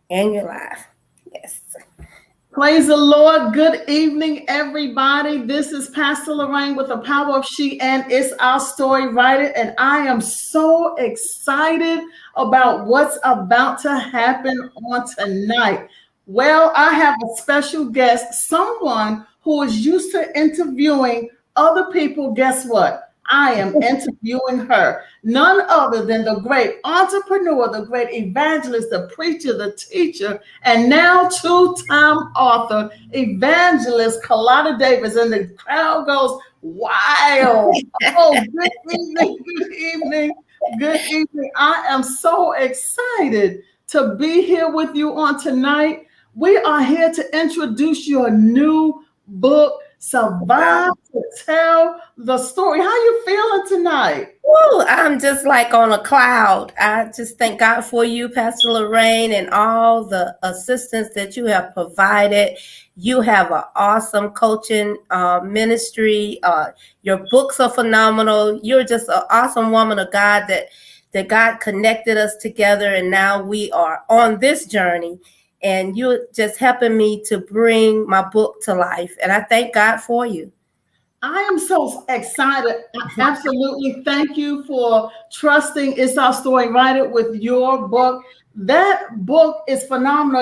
And you're live. Yes. Praise the Lord. Good evening, everybody. This is Pastor Lorraine with the Power of She, and it's our story, Write It. And I am so excited about what's about to happen on tonight. Well, I have a special guest, someone who is used to interviewing other people. Guess what? I am interviewing her. None other than the great entrepreneur, the great evangelist, the preacher, the teacher, and now two-time author, Evangelist Calotta Davis. And the crowd goes wild. Oh, good evening, good evening, good evening. I am so excited to be here with you on tonight. We are here to introduce your new book, Survive to Tell the Story. How you feeling tonight? Woo, I'm just like on a cloud. I just thank God for you, Pastor Lorraine, and all the assistance that you have provided. You have an awesome coaching ministry. Your books are phenomenal. You're just an awesome woman of God that God connected us together, and now we are on this journey. And you're just helping me to bring my book to life. And I thank God for you. I am so excited. Absolutely. Thank you for trusting It's Our Story, Write It with your book. That book is phenomenal.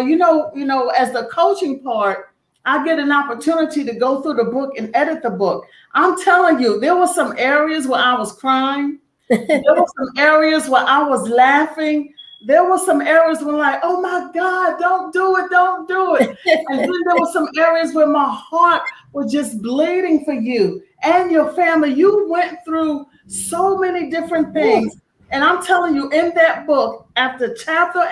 As the coaching part, I get an opportunity to go through the book and edit the book. I'm telling you, there were some areas where I was crying. There were some areas where I was laughing. There were some areas where like, oh my God, don't do it, don't do it. And then there were some areas where my heart was just bleeding for you and your family. You went through so many different things. And I'm telling you, in that book, after chapter,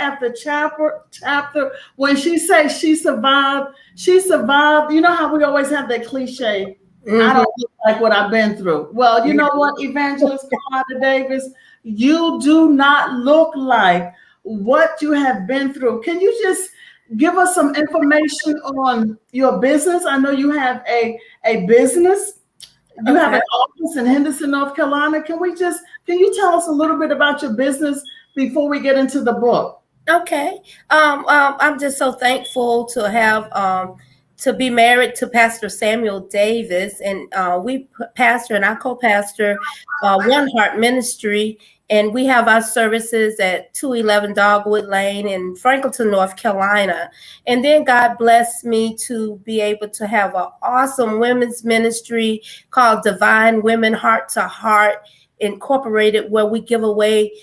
when she says she survived. You know how we always have that cliche, I don't look like what I've been through. Well, you know what, Evangelist Calotta Davis, you do not look like what you have been through. Can you just give us some information on your business? I know you have a business. You have an office in Henderson, North Carolina. Can you tell us a little bit about your business before we get into the book? Okay. I'm just so thankful to have to be married to Pastor Samuel Davis, and we pastor and I co-pastor One Heart Ministry, and we have our services at 211 Dogwood Lane in Franklinton, North Carolina. And then God blessed me to be able to have an awesome women's ministry called Divine Women Heart to Heart Incorporated, where we give away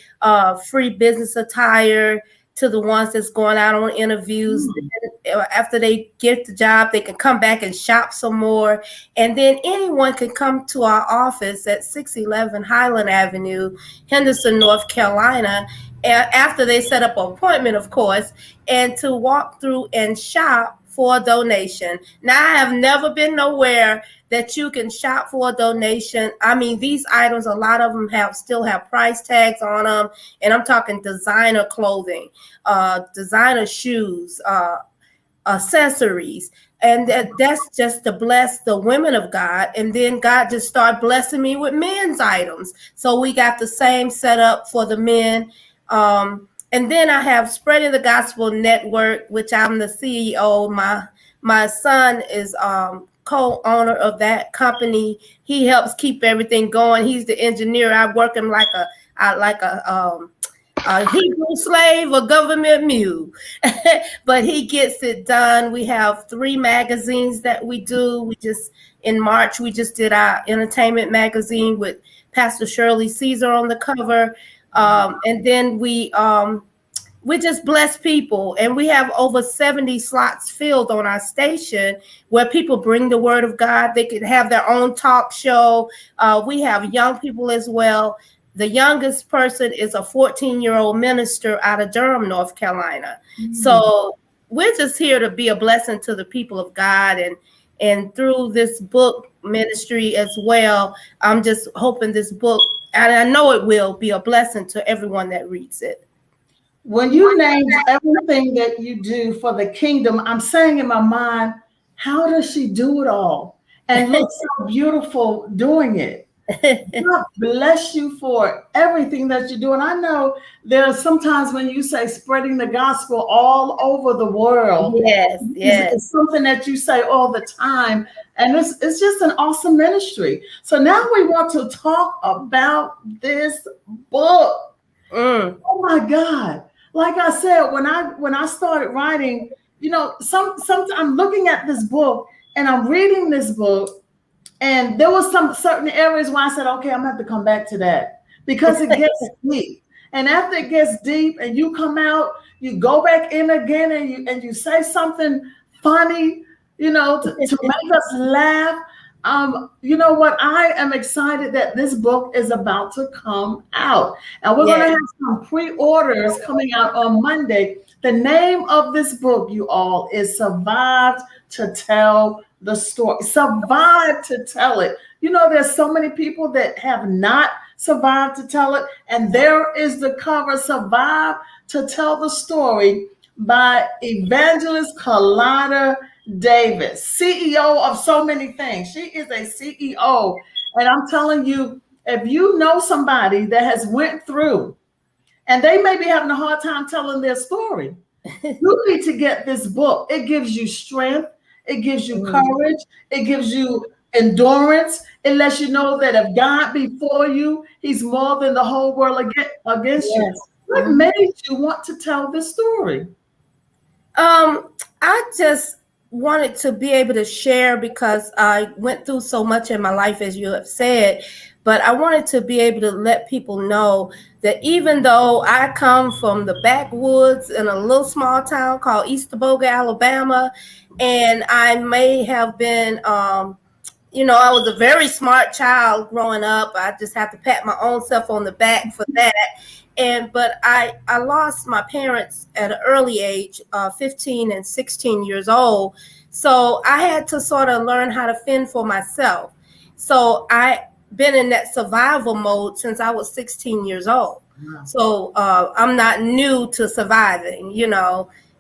free business attire to the ones that's going out on interviews. After they get the job, they can come back and shop some more. And then anyone can come to our office at 611 Highland Avenue, Henderson, North Carolina, after they set up an appointment, of course, and to walk through and shop for a donation. Now, I have never been nowhere that you can shop for a donation. I mean, these items, a lot of them still have price tags on them. And I'm talking designer clothing, designer shoes, accessories. And that's just to bless the women of God. And then God just started blessing me with men's items. So we got the same setup for the men. And then I have Spreading the Gospel Network, which I'm the CEO. My son is co-owner of that company. He helps keep everything going. He's the engineer. I work him like a Hebrew slave, a government mule, but he gets it done. We have 3 magazines that we do. In March, we just did our entertainment magazine with Pastor Shirley Caesar on the cover. And then we just bless people, and we have over 70 slots filled on our station where people bring the word of God. They can have their own talk show. We have young people as well. The youngest person is a 14-year-old minister out of Durham, North Carolina. So we're just here to be a blessing to the people of God, and through this book ministry as well. I'm just hoping this book, and I know it will be a blessing to everyone that reads it. When you name everything that you do for the kingdom, I'm saying in my mind, how does she do it all and look so beautiful doing it? God bless you for everything that you do. And I know there are sometimes when you say spreading the gospel all over the world, Yes, yes, it's something that you say all the time. And it's just an awesome ministry. So now we want to talk about this book. mm, Oh my God. Like I said, when I started writing, some I'm looking at this book and I'm reading this book, and there was some certain areas where I said, okay, I'm gonna have to come back to that because it gets deep. And after it gets deep and you come out, you go back in again and you say something funny, to make us laugh. You know what? I am excited that this book is about to come out. And we're gonna yes. have some pre-orders coming out on Monday. The name of this book, you all, is Survived to Tell the Story. Survived to tell it. There's so many people that have not survived to tell it. And there is the cover, Survive to Tell the Story by Evangelist Calotta Davis, CEO of so many things. She is a CEO. And I'm telling you, if you know somebody that has went through and they may be having a hard time telling their story, you need to get this book. It gives you strength. It gives you courage. It gives you endurance. It lets you know that if God be for you, he's more than the whole world against you. Yes. What made you want to tell this story? I just wanted to be able to share because I went through so much in my life, as you have said, but I wanted to be able to let people know that even though I come from the backwoods in a little small town called Easterboga, Alabama, and I may have been, I was a very smart child growing up. I just have to pat my own self on the back for that. But I lost my parents at an early age, 15 and 16 years old. So I had to sort of learn how to fend for myself. So I been in that survival mode since I was 16 years old. Wow. So I'm not new to surviving.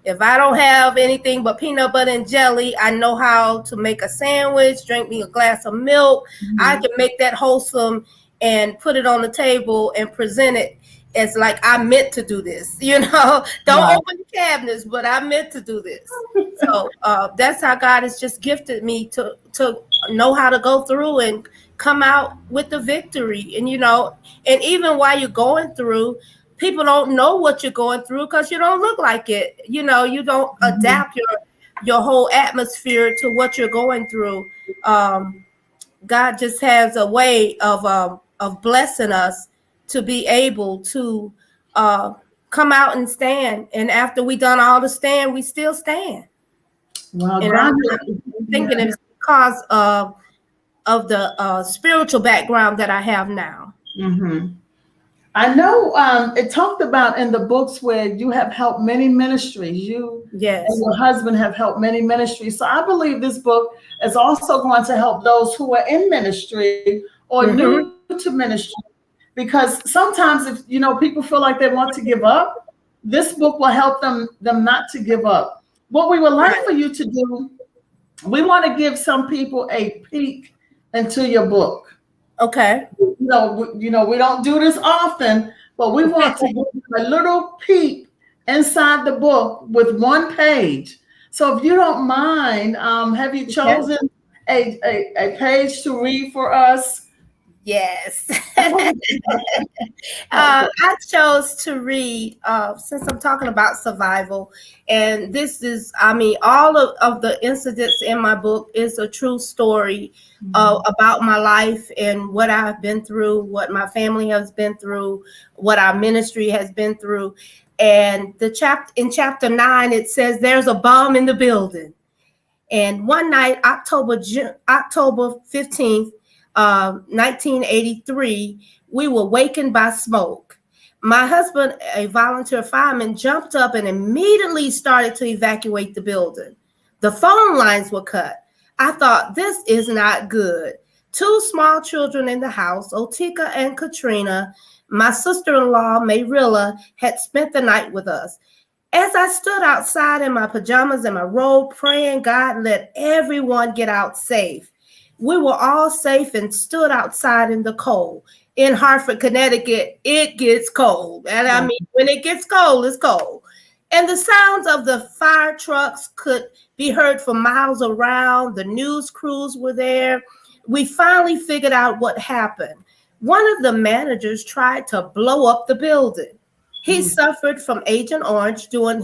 If I don't have anything but peanut butter and jelly, I know how to make a sandwich, drink me a glass of milk. I can make that wholesome and put it on the table and present it as like I meant to do this. Don't open the cabinets, but I meant to do this. So that's how God has just gifted me to know how to go through and come out with the victory. And and even while you're going through, people don't know what you're going through because you don't look like it. You don't adapt your whole atmosphere to what you're going through. God just has a way of blessing us to be able to come out and stand. And after we done all the stand, we still stand. Well, And God, I'm thinking it's because of the spiritual background that I have now. I know it talked about in the books where you have helped many ministries. You Yes. and your husband have helped many ministries. So I believe this book is also going to help those who are in ministry or new to ministry. Because sometimes if people feel like they want to give up, this book will help them not to give up. What we would like for you to do, we want to give some people a peek into your book. Okay. We don't do this often, but we want to give you a little peek inside the book with one page. So if you don't mind, have you chosen a page to read for us? Yes. I chose to read, since I'm talking about survival, and this is, all of the incidents in my book is a true story about my life and what I've been through, what my family has been through, what our ministry has been through. And in chapter 9, it says there's a bomb in the building. And one night, October 15th, 1983, we were wakened by smoke. My husband, a volunteer fireman, jumped up and immediately started to evacuate the building. The phone lines were cut. I thought, this is not good. 2 small children in the house, Otika and Katrina. My sister-in-law, Mayrilla, had spent the night with us. As I stood outside in my pajamas and my robe, praying God let everyone get out safe, We were all safe and stood outside in the cold. In Hartford, Connecticut, it gets cold. And I Wow. mean, when it gets cold, it's cold. And the sounds of the fire trucks could be heard for miles around. The news crews were there. We finally figured out what happened. One of the managers tried to blow up the building. He Mm. suffered from Agent Orange during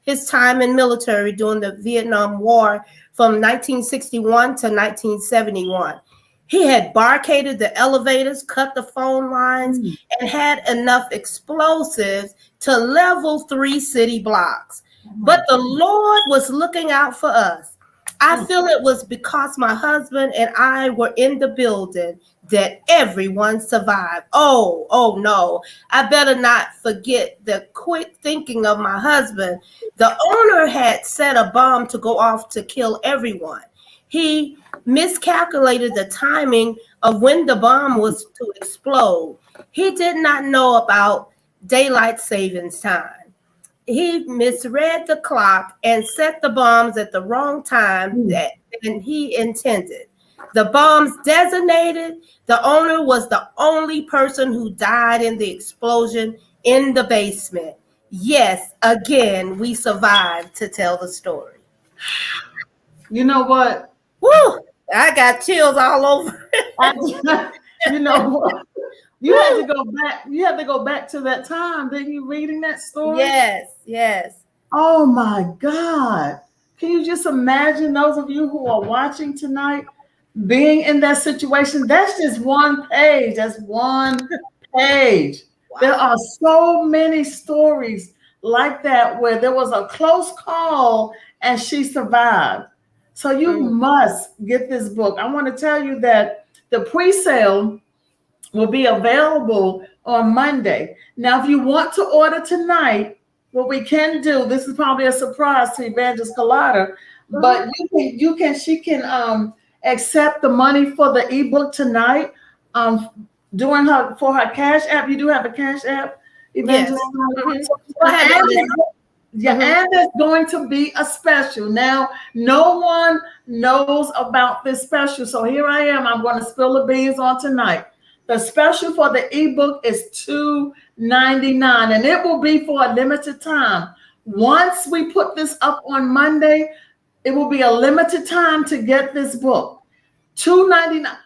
his time in military during the Vietnam War from 1961 to 1971. He had barricaded the elevators, cut the phone lines, Mm. and had enough explosives to level 3 city blocks. Oh my But the Lord was looking out for us. I God. feel it was because my husband and I were in the building that everyone survived. Oh no. I better not forget the quick thinking of my husband. The owner had set a bomb to go off to kill everyone. He miscalculated the timing of when the bomb was to explode. He did not know about daylight savings time. He misread the clock and set the bombs at the wrong time Mm. than he intended. The bombs designated, the owner was the only person who died in the explosion in the basement. Yes, again, we survived to tell the story. You know what? Woo! I got chills all over. You know what? You had to Woo! go back. You had to go back to that time. Didn't you reading that story? Yes, yes. Oh my God. Can you just imagine those of you who are watching tonight being in that situation? That's just one page. That's one page. There Wow. are so many stories like that where there was a close call and she survived. So you Mm, must get this book. I want to tell you that the pre-sale will be available on Monday. Now, if you want to order tonight, what we can do, this is probably a surprise to Evangelist Calotta, but mhm. she can accept the money for the ebook tonight. Doing her for her cash app. You do have a cash app, Evangelist Yes. Calotta. Mhm. So, Go ahead, Ernest. yeah, Mhm. and there's going to be a special. Now, no one knows about this special. So here I am. I'm going to spill the beans on tonight. The special for the ebook is $2.99, and it will be for a limited time. Once we put this up on Monday, it will be a limited time to get this book. $2.99.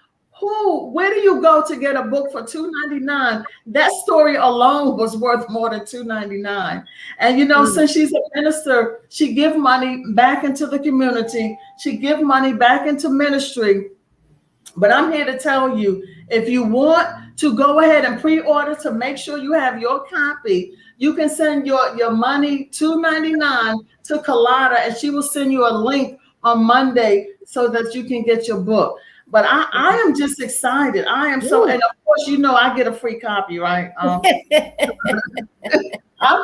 Where do you go to get a book for $2.99? That story alone was worth more than $2.99. And you know, Mm. since she's a minister, she give money back into the community. She give money back into ministry. But I'm here to tell you, if you want to go ahead and pre-order to make sure you have your copy, you can send your money $2.99 to Calotta, and she will send you a link on Monday so that you can get your book. But I am just excited. I am so, Woo. and of course, you know, I get a free copy, right? I'm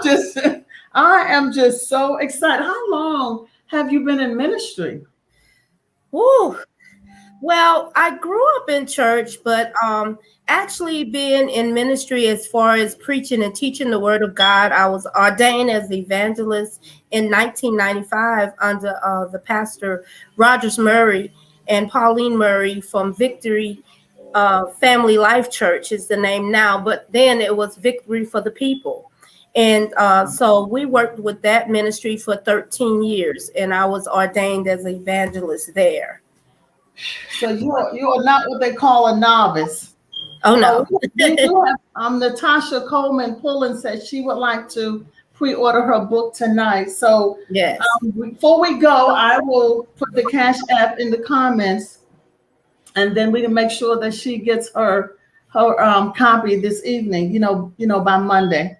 just, I am just so excited. How long have you been in ministry? Woo. Well, I grew up in church, but actually being in ministry as far as preaching and teaching the word of God, I was ordained as the evangelist in 1995 under the pastor Rogers Murray and Pauline Murray from Victory Family Life Church is the name now, but then it was Victory for the People. And so we worked with that ministry for 13 years, and I was ordained as an evangelist there. So you are not what they call a novice. Oh Oh, no. we do have Natasha Coleman Pullen said she would like to pre-order her book tonight. So Yes. before we go, I will put the Cash App in the comments, and then we can make sure that she gets her copy this evening. By Monday.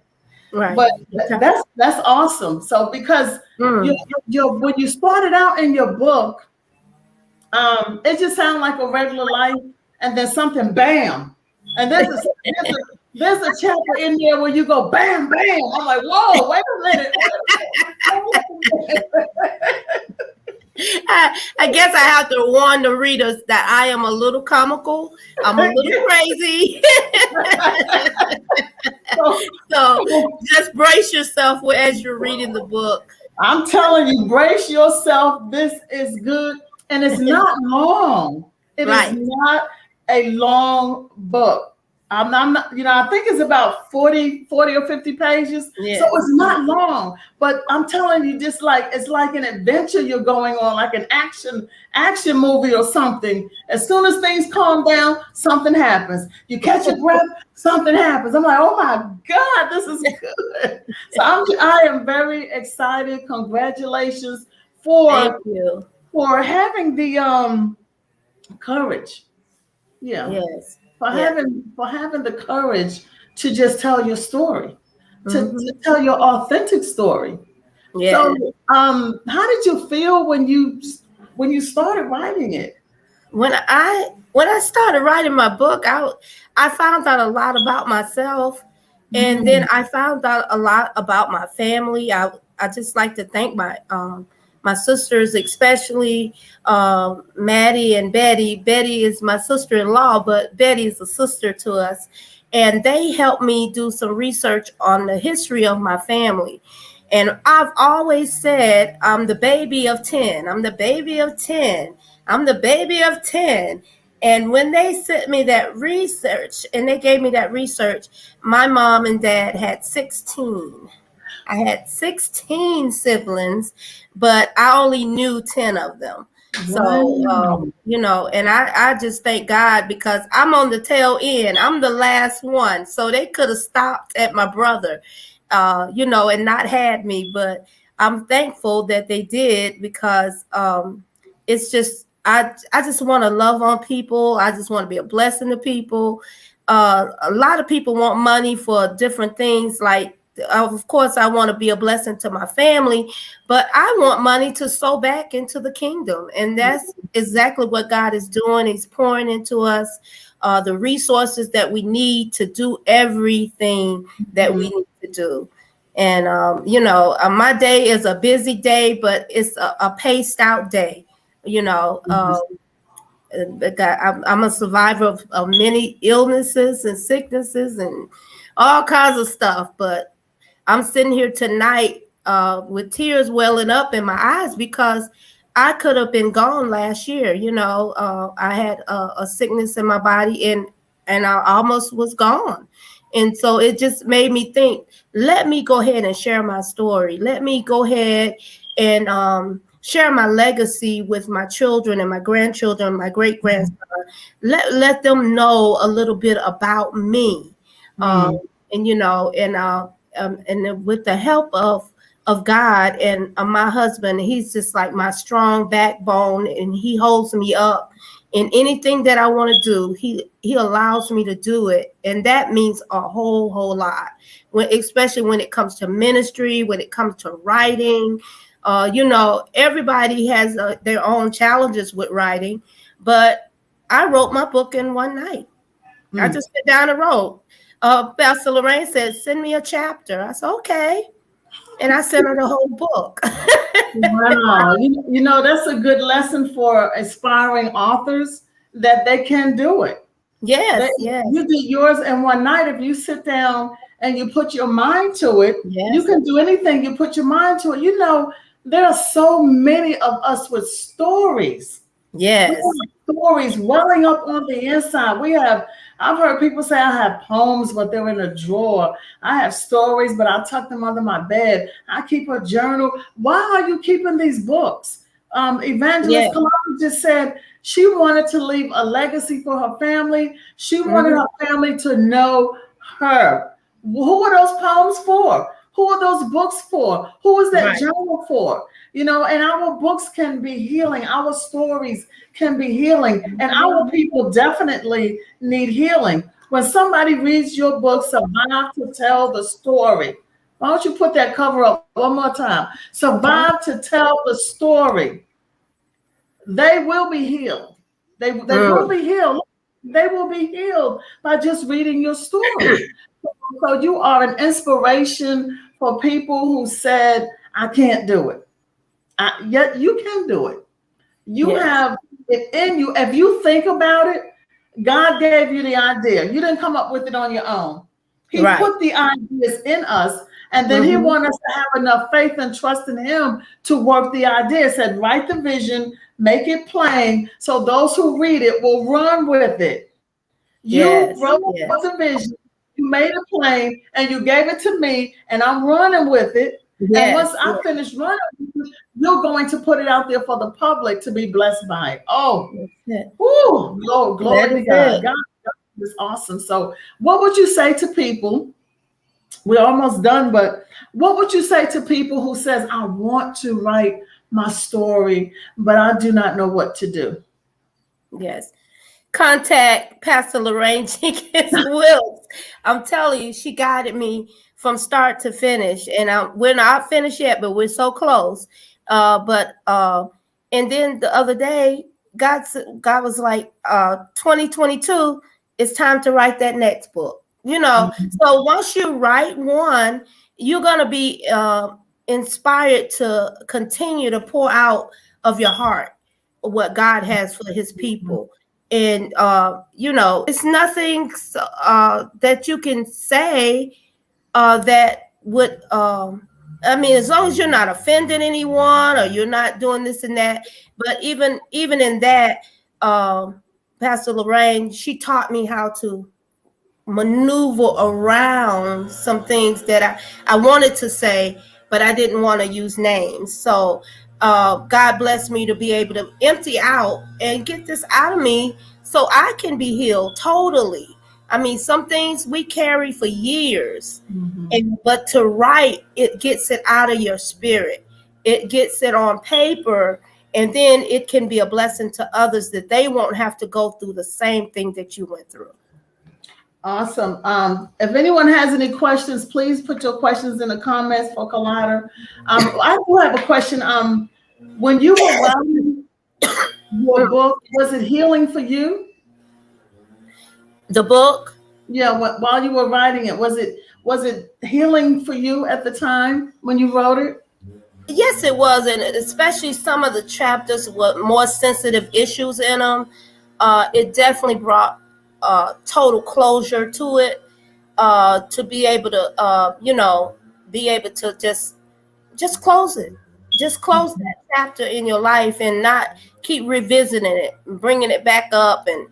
Right. But Okay. that's awesome. So because you, Mm. when you started out in your book, it just sounded like a regular life, and then something, bam, and there's a chapter in there where you go bam, bam. I'm like, whoa, wait a minute. I guess I have to warn the readers that I am a little comical. I'm a little crazy. So So, just brace yourself as you're reading the book. I'm telling you, brace yourself. This is good, and it's not long. It is Right. not a long book. I'm not, I think it's about 40 or 50 pages. So Yes. it's not long, but I'm telling you, just like it's like an adventure you're going on, like an action movie or something. As soon as things calm down, something happens. You catch your breath, something happens. I'm like, oh my God, this is good. So I am very excited. Congratulations Thank for you. having the courage. Yeah. Yes. For Yes. having the courage to just tell your story, to Hmm. tell your authentic story. Yes. So how did you feel when you started writing it? When I started writing my book, I found out a lot about myself, and then Mm, I found out a lot about my family. I just like to thank my sisters, especially Maddie and Betty. Betty is my sister-in-law, but Betty is a sister to us, and they helped me do some research on the history of my family. And I've always said I'm the baby of 10. I'm the baby of 10. I'm the baby of 10. And when they sent me that research and they gave me that research, my mom and dad had 16. I had 16 siblings, but I only knew 10 of them. So, wow. and I just thank God because I'm on the tail end. I'm the last one. So they could have stopped at my brother, and not had me. But I'm thankful that they did because it's just, I just want to love on people. I just want to be a blessing to people. A lot of people want money for different things like of course I want to be a blessing to my family, but I want money to sow back into the kingdom, and that's exactly what God is doing. He's pouring into us the resources that we need to do everything that we Mhm. need to do. And my day is a busy day, but it's a paced out day. you know um, I'm a survivor of many illnesses and sicknesses and all kinds of stuff, but I'm sitting here tonight with tears welling up in my eyes because I could have been gone last year. I had a sickness in my body and I almost was gone. And so it just made me think, let me go ahead and share my story. Let me go ahead and share my legacy with my children and my grandchildren, my great grandson. Let them know a little bit about me. Um, Mm, and then with the help of God and my husband, he's just like my strong backbone, and he holds me up in anything that I want to do. He allows me to do it, and that means a whole lot. Especially when it comes to ministry, when it comes to writing. Everybody has their own challenges with writing, but I wrote my book in one night. I mm. just sit down and wrote. Pastor Lorraine said, "Send me a chapter." I said, "Okay," and I sent her the whole book. Wow. That's a good lesson for aspiring authors that they can do it. Yes, yes, You did yours in one night. If you sit down and you put your mind to it, you yes, can do anything. You put your mind to it. There are so many of us with stories. We yes, have stories welling up on the inside. I've heard people say I have poems, but they're in a drawer. I have stories, but I tuck them under my bed. I keep a journal. Why are you keeping these books? Evangelist yes. Calotta just said she wanted to leave a legacy for her family. She wanted Mhm. her family to know her. Who are those poems for? Who are those books for? Who is that Right. journal for? And our books can be healing. Our stories can be healing. And our people definitely need healing. When somebody reads your book, Survive to Tell the Story, why don't you put that cover up one more time? Okay. Survive to Tell the Story. They will be healed. They will Mm. be healed. They will be healed by just reading your story. So you are an inspiration for people who said, I can't do it. Yet you can do it. You Yes. have it in you. If you think about it, God gave you the idea. You didn't come up with it on your own. He Right. put the ideas in us, And then he wanted us to have enough faith and trust in him to work the idea. It said, write the vision, make it plain, so those who read it will run with it. You Yes. wrote Yes. the vision, you made it plain, and you gave it to me, and I'm running with it. And once Yes. I finish running with it, you're going to put it out there for the public to be blessed by it. Oh, whoo, glory to God. God is awesome. So what would you say to people? We're almost done, but what would you say to people who says, I want to write my story, but I do not know what to do? Yes. Contact Pastor Lorraine Jenkins Wilkes. I'm telling you, she guided me from start to finish. And we're not finished yet, but we're so close. And then the other day, God was like, 2022, it's time to write that next book. So once you write one, you're going to be inspired to continue to pour out of your heart what God has for his people. And it's nothing that you can say that would as long as you're not offending anyone or you're not doing this and that. But even in that, Pastor Lorraine, she taught me how to maneuver around some things that I wanted to say, but I didn't want to use names. So God blessed me to be able to empty out and get this out of me so I can be healed totally. I mean, some things we carry for years, but to write, it gets it out of your spirit. It gets it on paper, and then it can be a blessing to others that they won't have to go through the same thing that you went through. Awesome. If anyone has any questions, please put your questions in the comments for Calotta. I do have a question. When you were writing your book, was it healing for you? The book? Yeah. While you were writing it, was it healing for you at the time when you wrote it? Yes, it was, and especially some of the chapters with more sensitive issues in them. It definitely brought total closure to it, to be able to be able to just close it, just close that chapter in your life and not keep revisiting it and bringing it back up. And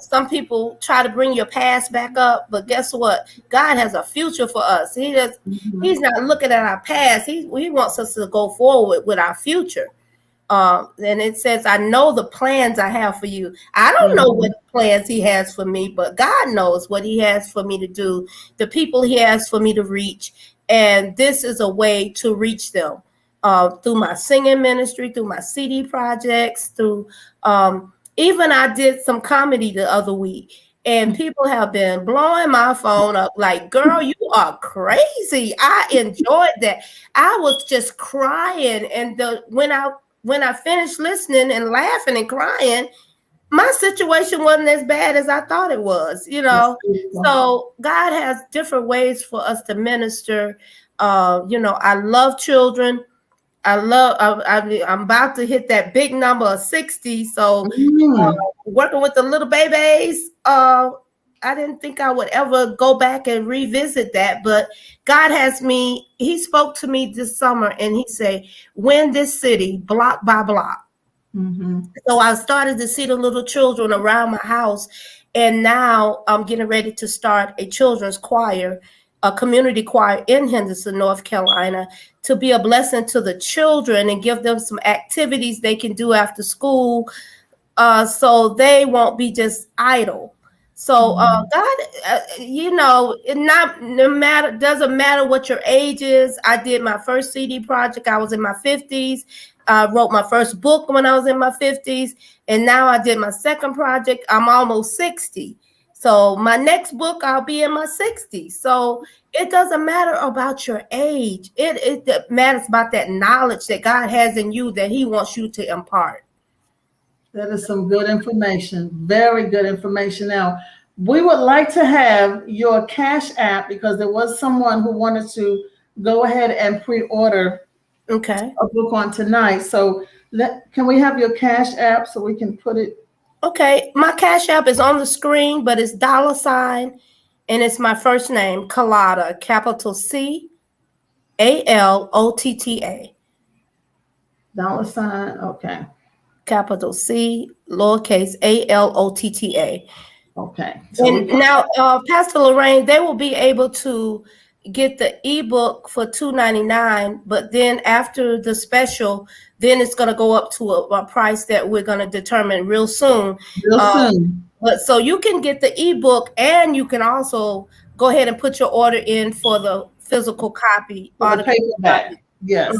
some people try to bring your past back up, but guess what? God has a future for us. He's not looking at our past. He wants us to go forward with our future. And it says, I know the plans I have for you. I don't know what plans he has for me, but God knows what he has for me to do, the people he has for me to reach. And this is a way to reach them through my singing ministry, through my CD projects, through even I did some comedy the other week. And people have been blowing my phone up like, girl, you are crazy. I enjoyed that. I was just crying. And when I finished listening and laughing and crying, my situation wasn't as bad as I thought it was, So God has different ways for us to minister. I love children. I'm about to hit that big number of 60. So working with the little babies, I didn't think I would ever go back and revisit that, but God he spoke to me this summer and he said, win this city block by block. So I started to see the little children around my house, and now I'm getting ready to start a children's choir, a community choir in Henderson, North Carolina, to be a blessing to the children and give them some activities they can do after school, so they won't be just idle. So God, doesn't matter what your age is. I did my first CD project. I was in my 50s. I wrote my first book when I was in my 50s. And now I did my second project. I'm almost 60. So my next book, I'll be in my 60s. So it doesn't matter about your age. It matters about that knowledge that God has in you that he wants you to impart. That is some good information. Very good information. Now, we would like to have your Cash App because there was someone who wanted to go ahead and pre-order a book on tonight. So can we have your Cash App so we can put it? Okay. My Cash App is on the screen, but it's $, and it's my first name, Calotta, capital C Calotta. $. Okay. Capital C, lowercase Alotta. Okay. So we And put now, Pastor Lorraine, they will be able to get the ebook for $2.99, but then after the special, then it's going to go up to a price that we're going to determine real soon. real soon But so you can get the ebook, and you can also go ahead and put your order in for the physical copy, for the autographed paperback. copy. Yes,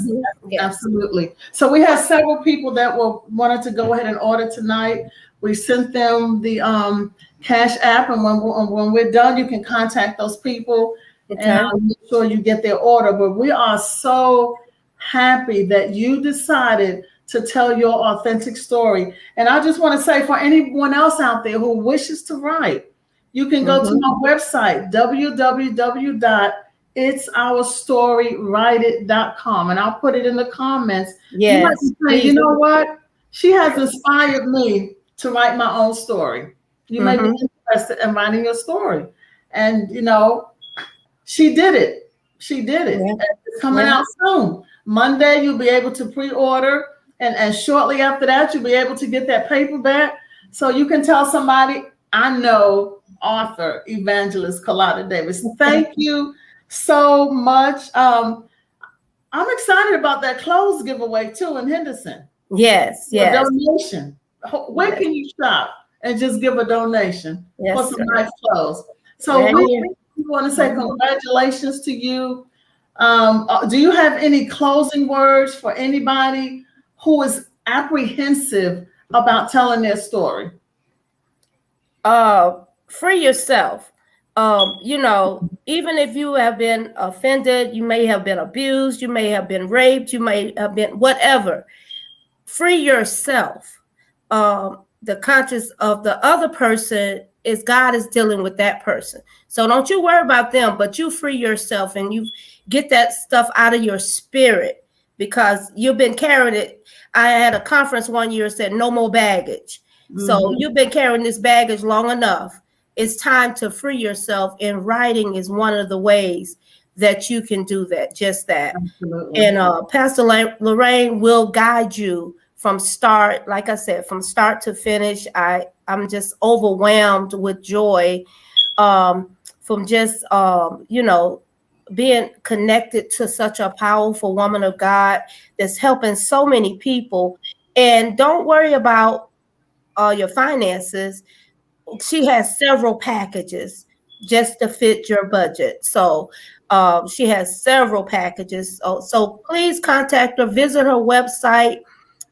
Yes. absolutely. So we had several people that wanted to go ahead and order tonight. We sent them the Cash App, and when we're done, you can contact those people and Okay. make sure you get their order. But we are so happy that you decided to tell your authentic story. And I just want to say, for anyone else out there who wishes to write, you can go to my website, www.itsourstorywriteit.com, and I'll put it in the comments. You might Yes. be saying, you know what? She has inspired me to write my own story. You may be interested in writing your story. And, she did it. She did it. Yeah. It's coming out soon. Monday, you'll be able to pre-order. And shortly after that, you'll be able to get that paperback. So you can tell somebody, I know author, evangelist Calotta Davis. Thank you so much. I'm excited about that clothes giveaway too in Henderson. Yes. A donation. Where can you shop and just give a donation for some nice clothes? So we want to say congratulations to you. Do you have any closing words for anybody who is apprehensive about telling their story? Free yourself. Even if you have been offended, you may have been abused, you may have been raped, you may have been whatever. Free yourself. The conscience of the other person is God is dealing with that person. So don't you worry about them, but you free yourself and you get that stuff out of your spirit, because you've been carrying it. I had a conference one year that said no more baggage. So you've been carrying this baggage long enough. It's time to free yourself, and writing is one of the ways that you can do that, just that. Absolutely. And Pastor Lorraine will guide you from start, like I said, from start to finish. I'm just overwhelmed with joy from just, being connected to such a powerful woman of God that's helping so many people. And don't worry about your finances. She has several packages just to fit your budget. So she has several packages. So please contact her, visit her website.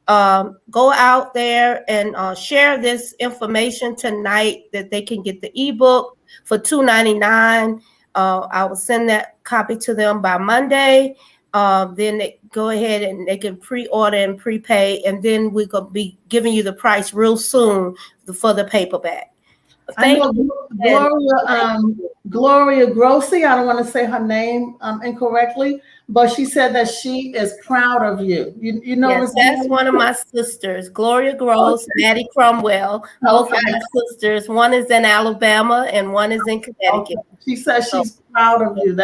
Go out there and share this information tonight that they can get the ebook for $2.99. I will send that copy to them by Monday. Then they go ahead and they can pre-order and prepay, and then we're going to be giving you the price real soon for the paperback. I know Gloria Grossi, I don't want to say her name incorrectly, but she said that she is proud of you. You know, yes, that's one of my sisters, Gloria Gross, Maddie Cromwell. Both of my sisters. One is in Alabama and one is in Connecticut. She says she's proud of you.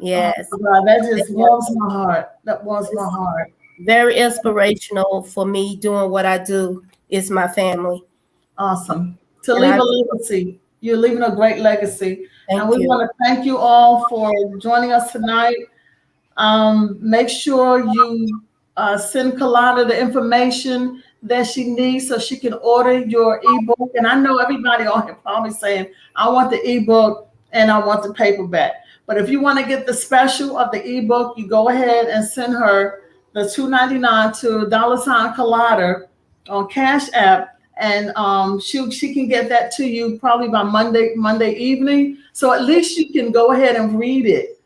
Yes. God, that just warms my heart. That warms my heart. Very inspirational for me doing what I do. Is my family. Awesome. To leave a legacy. You're leaving a great legacy. And we want to thank you all for joining us tonight. Make sure you send Calotta the information that she needs so she can order your ebook. And I know everybody on here probably saying, I want the ebook and I want the paperback. But if you want to get the special of the ebook, you go ahead and send her the $2.99 to $Calotta on Cash App. And she can get that to you probably by Monday evening. So at least you can go ahead and read it.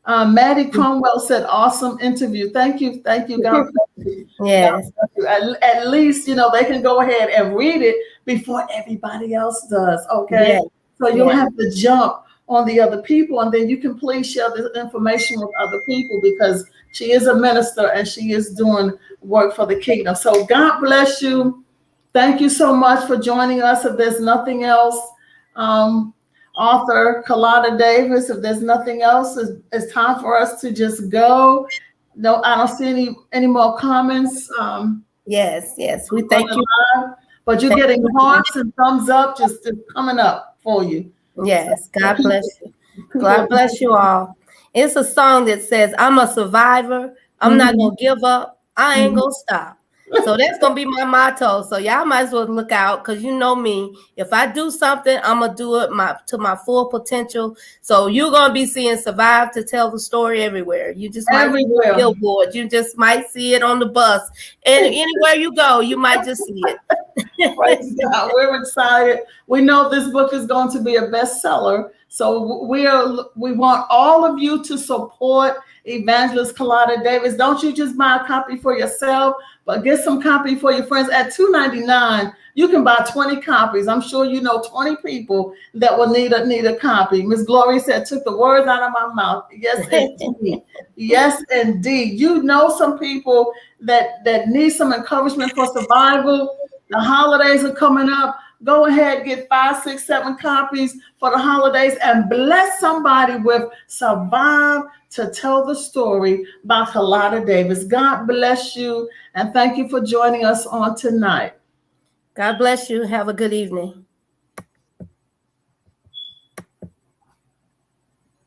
Maddie Cromwell said, awesome interview. Thank you. God bless you. Yes. At least, they can go ahead and read it before everybody else does. Okay. Yes. So you'll have to jump on the other people, and then you can please share this information with other people, because she is a minister and she is doing work for the kingdom. So God bless you. Thank you so much for joining us. If there's nothing else, author Calotta Davis. If there's nothing else, it's time for us to just go. No, I don't see any more comments. Yes, yes. We On thank the you. live, but you're Thank getting you. hearts and thumbs up just coming up for you. So Yes, God bless you. people, God bless you all. It's a song that says, I'm a survivor. I'm not mhm, going to give up. I ain't mhm. going to stop. So that's going to be my motto. So y'all might as well look out because you know me. If I do something, I'm going to do it to my full potential. So you're going to be seeing Survive to Tell the Story everywhere. You just might see it on Everywhere. billboards. You just might see it on the bus. And anywhere you go, you might just see it. Praise God. We're excited. We know this book is going to be a bestseller. So we want all of you to support Evangelist Calotta Davis. Don't you just buy a copy for yourself, but get some copy for your friends. At $2.99, you can buy 20 copies. I'm sure you know 20 people that will need a copy. Miss Gloria said, took the words out of my mouth. Yes, indeed. Yes, indeed. You know some people that need some encouragement for survival. The holidays are coming up. Go ahead, get 5, 6, 7 copies for the holidays and bless somebody with Survive to Tell the Story by Calotta Davis. God bless you and thank you for joining us on tonight. God bless you. Have a good evening.